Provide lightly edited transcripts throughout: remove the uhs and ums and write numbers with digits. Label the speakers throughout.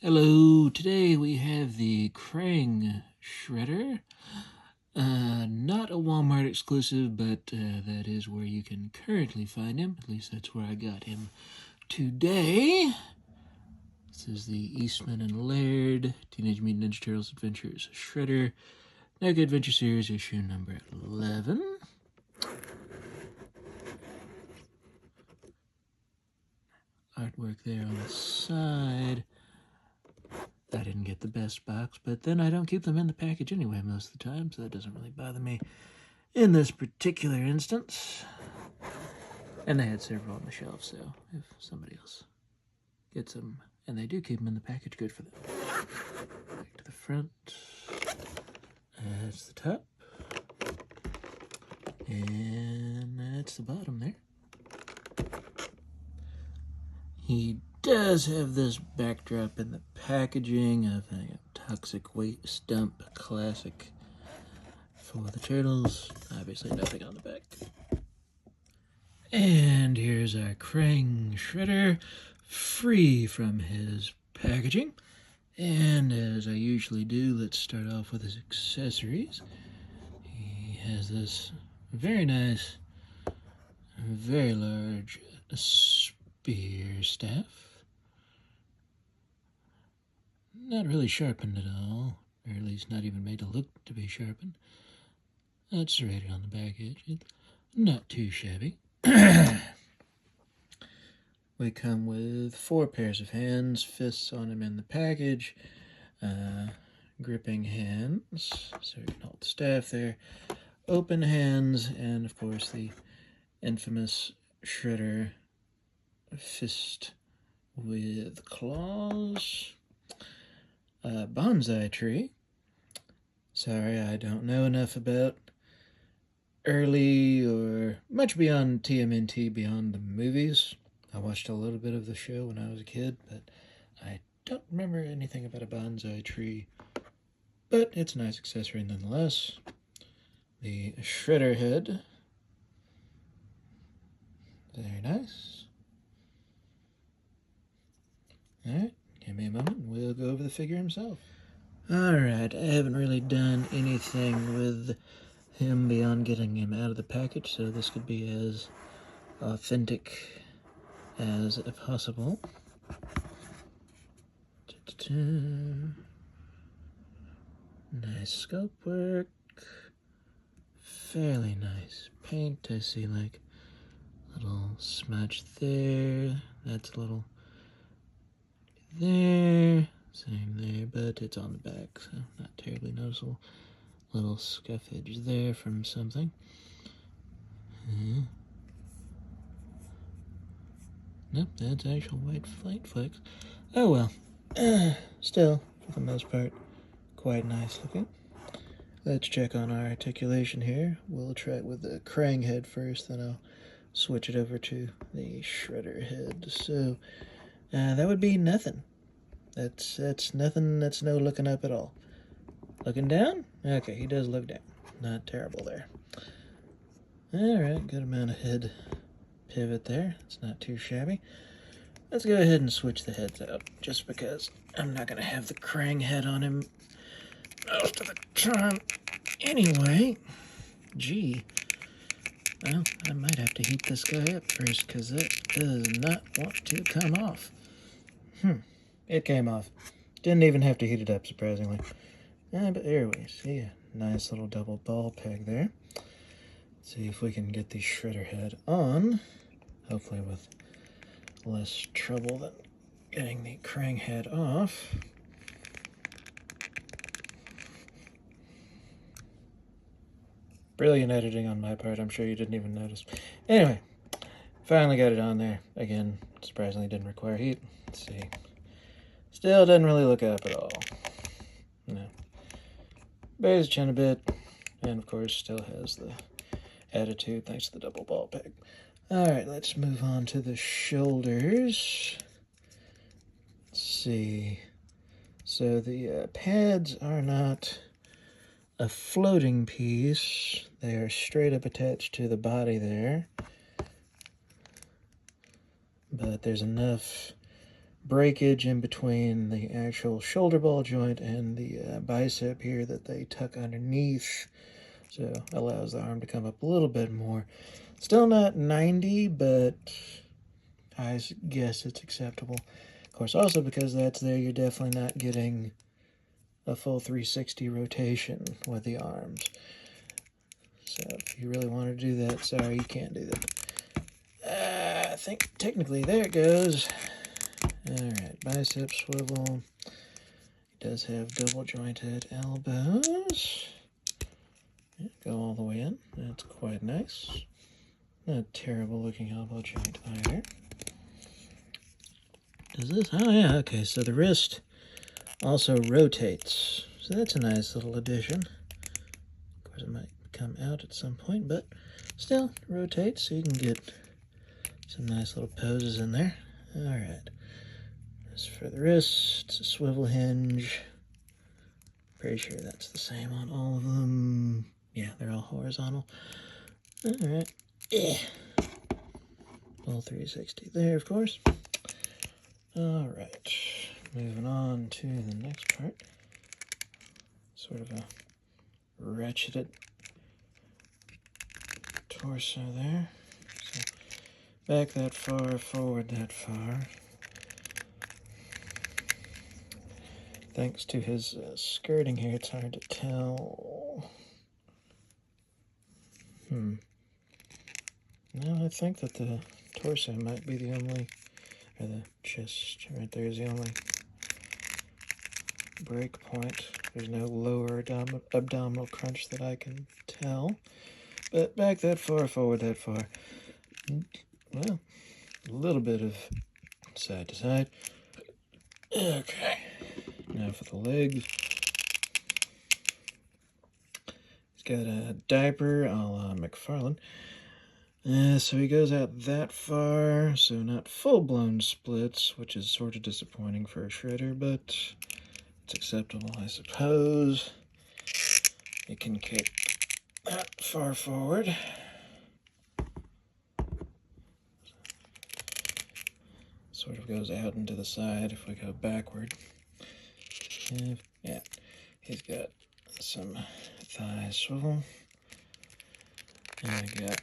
Speaker 1: Hello, today we have the Krang Shredder. Not a Walmart exclusive, but that is where you can currently find him. At least that's where I got him today. This is the Eastman and Laird Teenage Mutant Ninja Turtles Adventures Shredder Neca Adventure Series issue number 11. Artwork there on the side. I didn't get the best box, but then I don't keep them in the package anyway most of the time, so that doesn't really bother me in this particular instance. And they had several on the shelf, so if somebody else gets them, and they do keep them in the package, good for them. Back to the front. That's the top. And that's the bottom there. He does have this backdrop in the packaging of a toxic waste dump classic for the turtles. Obviously nothing on the back. And here's our Krang Shredder, free from his packaging. And as I usually do, let's start off with his accessories. He has this very nice, very large spear staff. Not really sharpened at all, or at least not even made to look to be sharpened. That's serrated on the back edge. It's not too shabby. We come with 4 pairs of hands, fists on him in the package, gripping hands, so you can hold the staff there, open hands, and of course the infamous Shredder fist with claws. Bonsai tree. Sorry, I don't know enough about early or much beyond TMNT, beyond the movies. I watched a little bit of the show when I was a kid, but I don't remember anything about a bonsai tree. But it's a nice accessory nonetheless. The Shredder head. Very nice. Alright, give me a moment and we'll go over the figure himself. Alright, I haven't really done anything with him beyond getting him out of the package, so this could be as authentic as possible. Nice scope work. Fairly nice paint. I see like a little smudge there. That's a little there. Same there, but it's on the back, so not terribly noticeable. Little scuffage there from something. Nope, that's actual white flight flecks. Oh well. Still, for the most part, quite nice looking. Let's check on our articulation here. We'll try it with the Krang head first, then I'll switch it over to the Shredder head. So, that would be nothing. That's nothing, that's no looking up at all. Looking down? Okay, he does look down. Not terrible there. Alright, good amount of head pivot there. It's not too shabby. Let's go ahead and switch the heads out, just because I'm not going to have the Krang head on him most of the time. Anyway, gee. Well, I might have to heat this guy up first, because it does not want to come off. It came off. Didn't even have to heat it up, surprisingly. But there we see a nice little double ball peg there. Let's see if we can get the Shredder head on. Hopefully with less trouble than getting the Krang head off. Brilliant editing on my part. I'm sure you didn't even notice. Anyway, finally got it on there. Again, surprisingly didn't require heat. Let's see. Still doesn't really look up at all. No. Bears his chin a bit. And of course still has the attitude thanks to the double ball peg. Alright, let's move on to the shoulders. Let's see. So the pads are not a floating piece. They are straight up attached to the body there. But there's enough breakage in between the actual shoulder ball joint and the bicep here that they tuck underneath, so allows the arm to come up a little bit more. Still not 90, but I guess it's acceptable. Of course, also because that's there, you're definitely not getting a full 360 rotation with the arms. So if you really want to do that, sorry, you can't do that. I think technically there it goes. Alright, bicep swivel. He does have double jointed elbows. Yeah, go all the way in. That's quite nice. Not a terrible looking elbow joint either. Does this? Oh yeah, okay, so the wrist also rotates. So that's a nice little addition. Of course, it might come out at some point, but still rotates so you can get some nice little poses in there. Alright. As for the wrist, it's a swivel hinge. Pretty sure that's the same on all of them. Yeah, they're all horizontal. Alright. Yeah. Full 360 there, of course. Alright. Moving on to the next part. Sort of a ratcheted torso there. So back that far, forward that far. Thanks to his skirting here, it's hard to tell. No, I think that the torso might be the only, or the chest right there is the only break point. There's no lower abdominal crunch that I can tell. But back that far, forward that far. Well, a little bit of side to side. Okay. Now for the legs. He's got a diaper a la McFarlane. So he goes out that far, so not full-blown splits, which is sort of disappointing for a shredder, but it's acceptable, I suppose. It can kick that far forward. Sort of goes out into the side if we go backward. And, yeah, he's got some thigh swivel. And I got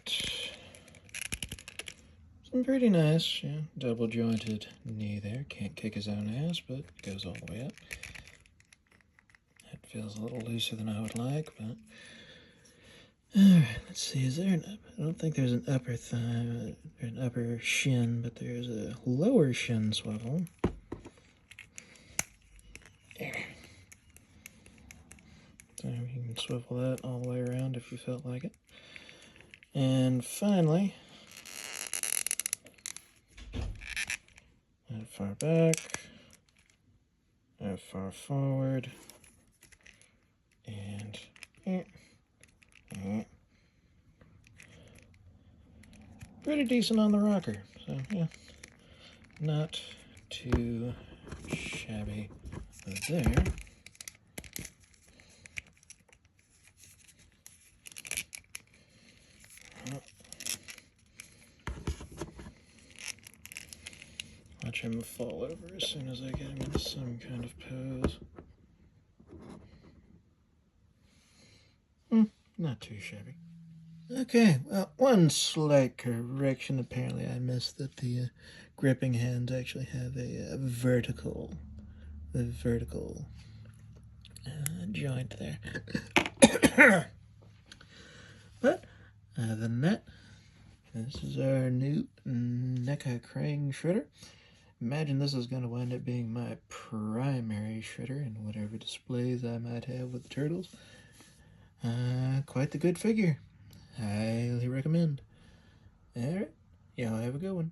Speaker 1: some pretty nice, yeah, double jointed knee there. Can't kick his own ass, but goes all the way up. That feels a little looser than I would like, but... Alright, let's see, is there an I don't think there's an upper thigh, or an upper shin, but there's a lower shin swivel. There. So you can swivel that all the way around if you felt like it. And finally, that far back, that far forward, and pretty decent on the rocker. So yeah, not too shabby there. Watch him fall over as soon as I get him into some kind of pose. Not too shabby. Okay, well, one slight correction. Apparently I missed that the gripping hands actually have a vertical joint there. But other than that, this is our new Neca Krang Shredder. Imagine this is going to wind up being my primary shredder in whatever displays I might have with the turtles. Quite the good figure. Highly recommend. Alright, y'all have a good one.